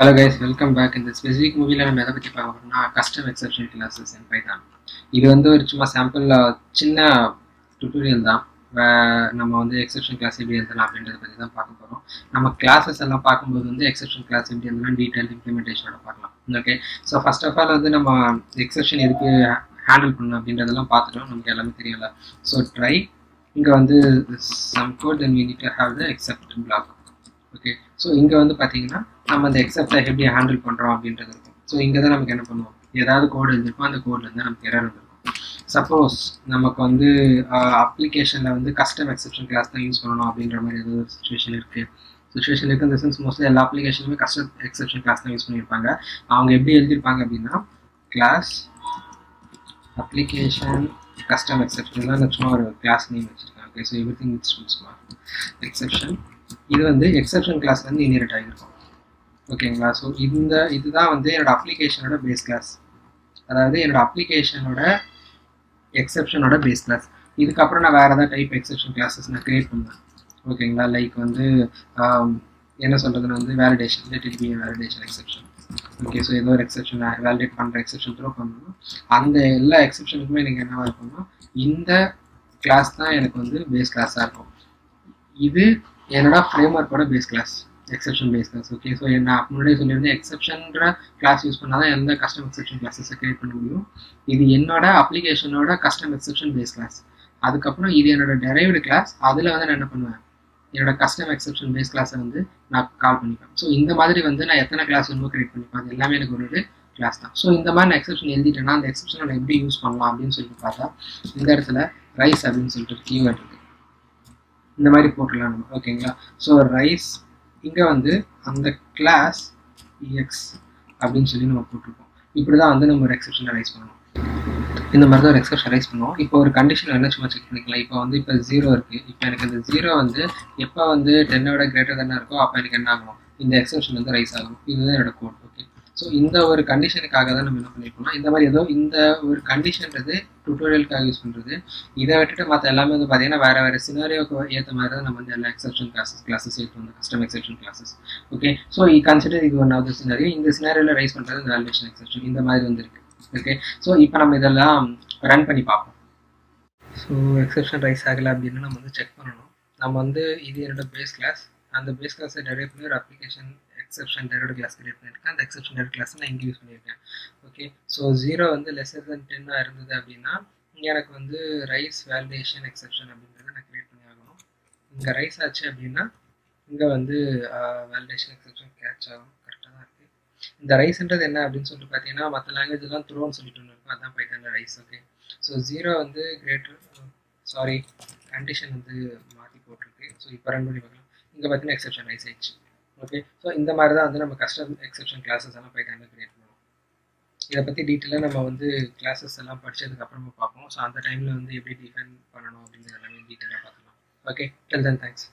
Hello guys, welcome back. In this specific movie நம்ம எதை பற்றி பார்க்க போறோம்னா கஸ்டம் எக்ஸெப்ஷன் கிளாஸஸ் இன் பைத்தான். இது வந்து ஒரு சும்மா சாம்பிள் சின்ன டுட்டோரியல் தான். நம்ம வந்து எக்ஸெப்ஷன் கிளாஸ் எப்படி எழுதலாம் அப்படின்றத பற்றி தான் பார்க்க போகிறோம். நம்ம கிளாஸஸ் எல்லாம் பார்க்கும்போது வந்து எக்ஸெப்ஷன் கிளாஸ் எப்படி எழுதலாம் டீட்டெயில் இம்ப்ளிமெண்டேஷனோட பார்க்கலாம். Okay, so first of all வந்து நம்ம எக்ஸெப்ஷன் எதுக்கு ஹேண்டில் பண்ணணும் அப்படின்றதெல்லாம் பார்த்துட்டோம். நமக்கு எல்லாமே தெரியல. ஸோ ட்ரை இங்கே வந்து some code then we need to have the except block. Okay, so இங்கே வந்து பார்த்தீங்கன்னா நம்ம அந்த எக்ஸெப்டை எப்படி ஹேண்டில் பண்ணுறோம் அப்படின்றது இருக்கும். ஸோ இங்கே தான் நமக்கு என்ன பண்ணுவோம், ஏதாவது கோடு எழுதிருக்கோம், அந்த கோட்லேருந்து நமக்கு எரர் இருந்திருக்கும். சப்போஸ் நமக்கு வந்து அப்ளிகேஷனில் வந்து கஸ்டம் எக்ஸெப்ஷன் கிளாஸ் தான் யூஸ் பண்ணணும் அப்படின்ற மாதிரி ஏதாவது ஒரு சுச்சுவேஷன் இருக்குது இந்த சென்ஸ் மோஸ்ட்லி எல்லா அப்ளிகேஷனுமே கஸ்டம் எக்ஸெப்ஷன் கிளாஸ் தான் யூஸ் பண்ணியிருப்பாங்க. அவங்க எப்படி எழுதியிருப்பாங்க அப்படின்னா கிளாஸ் அப்ளிகேஷன் கஸ்டம் எக்ஸெப்ஷன் தான் சும்மா ஒரு கிளாஸ் நேம் வச்சுருக்காங்க. Okay, so every thing it's exception. இது வந்து எக்ஸெப்ஷன் கிளாஸ்லேருந்து இன்ஹெரிட் ஆகிருக்கும். ஓகேங்களா, ஸோ இதுதான் வந்து என்னோட அப்ளிகேஷனோட பேஸ் கிளாஸ், அதாவது என்னோட அப்ளிகேஷனோட எக்ஸெப்ஷனோட பேஸ் கிளாஸ். இதுக்கப்புறம் நான் வேறு ஏதாவது டைப் எக்ஸெப்ஷன் கிளாஸஸ் நான் கிரியேட் பண்ணுவேன். ஓகேங்களா, லைக் வந்து என்ன சொல்கிறதுன்னு வந்து validation, validation exception. Okay, so ஏதோ ஒரு எக்ஸெப்ஷன் வேலிடேட் பண்ணுற எக்ஸெப்ஷன் த்ரோ பண்ணணும். அந்த எல்லா எக்ஸெப்ஷனுக்குமே எனக்கு என்னவாக இருக்கும்னா இந்த கிளாஸ் தான் எனக்கு வந்து பேஸ் கிளாஸாக இருக்கும். இது என்னோட ஃப்ரேம் ஒர்க்கோட base class, exception base class. Okay, so நான் முன்னாடியே சொல்லியிருந்தேன் எக்ஸெப்ஷன்ற கிளாஸ் யூஸ் பண்ணால் தான் எந்த கஸ்டம் எக்ஸெப்ஷன் கிளாஸஸை கிரியேட் பண்ண முடியும். இது என்னோட அப்ளிகேஷனோட கஸ்டம் எக்ஸெப்ஷன் பேஸ் கிளாஸ். அதுக்கப்புறம் இது என்னோட டெரைவ்டு கிளாஸ். அதில் வந்து நான் என்ன பண்ணுவேன், என்னோட கஸ்டம் எக்ஸெப்ஷன் பேஸ் கிளாஸை வந்து நான் கால் பண்ணிப்பேன். ஸோ இந்த மாதிரி வந்து நான் எத்தனை கிளாஸ் வேணுமோ கிரியேட் பண்ணிப்பேன். அது எல்லாமே எனக்கு ஒரு கிளாஸ் தான். ஸோ இந்த மாதிரி நான் எக்ஸெப்ஷன் எழுதிட்டேன்னா அந்த எக்ஸெப்ஷனை நான் எப்படி யூஸ் பண்ணலாம் அப்படின்னு சொல்லிட்டு பார்த்தா இந்த இடத்துல ரைஸ் அப்படின்னு சொல்லிட்டு கீவேர்ட் இருக்குது. இந்த மாதிரி போட்டுடலாம் நம்ம. ஓகேங்களா, ஸோ ரைஸ் இங்கே வந்து அந்த கிளாஸ் எக்ஸ் அப்படின்னு சொல்லி நம்ம போட்டிருக்கோம். இப்படி தான் வந்து நம்ம ஒரு எக்ஸெப்ஷனை ரைஸ் பண்ணுவோம். இந்த மாதிரி தான் ஒரு எக்ஸெப்ஷன் ரைஸ் பண்ணுவோம். இப்போ ஒரு கண்டிஷன் என்ன சும்மா செக் பண்ணிக்கலாம். இப்போ வந்து இப்போ 0 இருக்குது. இப்போ எனக்கு இந்த 0 வந்து எப்போ வந்து 10 கிரேட்டர் தானே இருக்கோ அப்போ எனக்கு என்ன ஆகணும், இந்த எக்ஸெப்ஷன் வந்து ரைஸ் ஆகும். இதுதான் என்னோட கோட். ஓகே, ஸோ இந்த ஒரு கண்டிஷனுக்காக தான் நம்ம என்ன பண்ணியிருக்கோம்னா இந்த மாதிரி ஏதோ இந்த ஒரு கண்டிஷன்றது டுட்டோரியலுக்காக யூஸ் பண்ணுறது. இதை விட்டுட்டு மற்ற எல்லாமே வந்து பார்த்தீங்கன்னா வேறு சினாரியோக்கு ஏற்ற மாதிரி தான் நம்ம வந்து எல்லா எக்ஸெப்ஷன் கிளாஸஸ் ஏற்றுவோம், custom exception classes. Okay, so consider இது ஒன் ஆஃப் த சினாரியோ. இந்த சினாரியோவில் ரைஸ் பண்ணுறது இந்த வேலிடேஷன் எக்ஸெப்ஷன் இந்த மாதிரி வந்து இருக்குது. ஓகே, ஸோ இப்போ நம்ம இதெல்லாம் ரன் பண்ணி பார்ப்போம். ஸோ எக்ஸெப்ஷன் ரைஸ் ஆகலை அப்படின்னு நம்ம வந்து செக் பண்ணணும். நம்ம வந்து இது என்னோட பேஸ் கிளாஸ், அந்த பேஸ் கிளாஸை டெரைவ் பண்ணி ஒரு application exception derived class create பண்ணியிருக்கேன். அந்த எக்ஸெப்ஷன் டெரைவ்டு கிளாஸ் நான் இங்கே யூஸ் பண்ணியிருக்கேன். ஓகே, ஸோ 0 வந்து லெஸ்ஸர் தென் 10 இருந்தது அப்படின்னா எனக்கு வந்து ரைஸ் வேலிடேஷன் எக்ஸெப்ஷன் அப்படின்றத நான் கிரியேட் பண்ணி ஆகணும். இங்கே ரைஸ் ஆச்சு அப்படின்னா இங்கே வந்து வேலிடேஷன் எக்ஸெப்ஷன் கேட்ச் ஆகும். கரெக்டாக தான் இருக்குது. இந்த ரைஸ்ன்றது என்ன அப்படின்னு சொல்லிட்டு பார்த்தீங்கன்னா மற்ற லாங்குவேஜ்லாம் த்ரோன்னு சொல்லிட்டு ஒன்று இருக்கும், அதுதான் பைத்தானில் ரைஸ். ஓகே, ஸோ 0 வந்து கண்டிஷன் வந்து மாற்றி போட்டிருக்கு. ஸோ இப்போ ரன் பண்ணி பார்க்கலாம். இங்கே பார்த்தீங்கன்னா எக்ஸெப்ஷன் ரைஸ் ஆயிடுச்சு. ஓகே, ஸோ இந்த மாதிரி தான் வந்து நம்ம கஸ்டம் எக்ஸெப்ஷன் கிளாஸஸ் எல்லாம் பைத்தானில் கிரியேட் பண்ணுவோம். இதை பற்றி டீட்டெயிலாக நம்ம வந்து கிளாஸஸ் எல்லாம் படித்ததுக்கப்புறமா பார்ப்போம். ஸோ அந்த டைமில் வந்து எப்படி டிஃபைன் பண்ணணும் அப்படிங்கிறது எல்லாமே டீட்டெயிலாக பார்க்கலாம். ஓகே, டில் தென் தேங்க்ஸ்.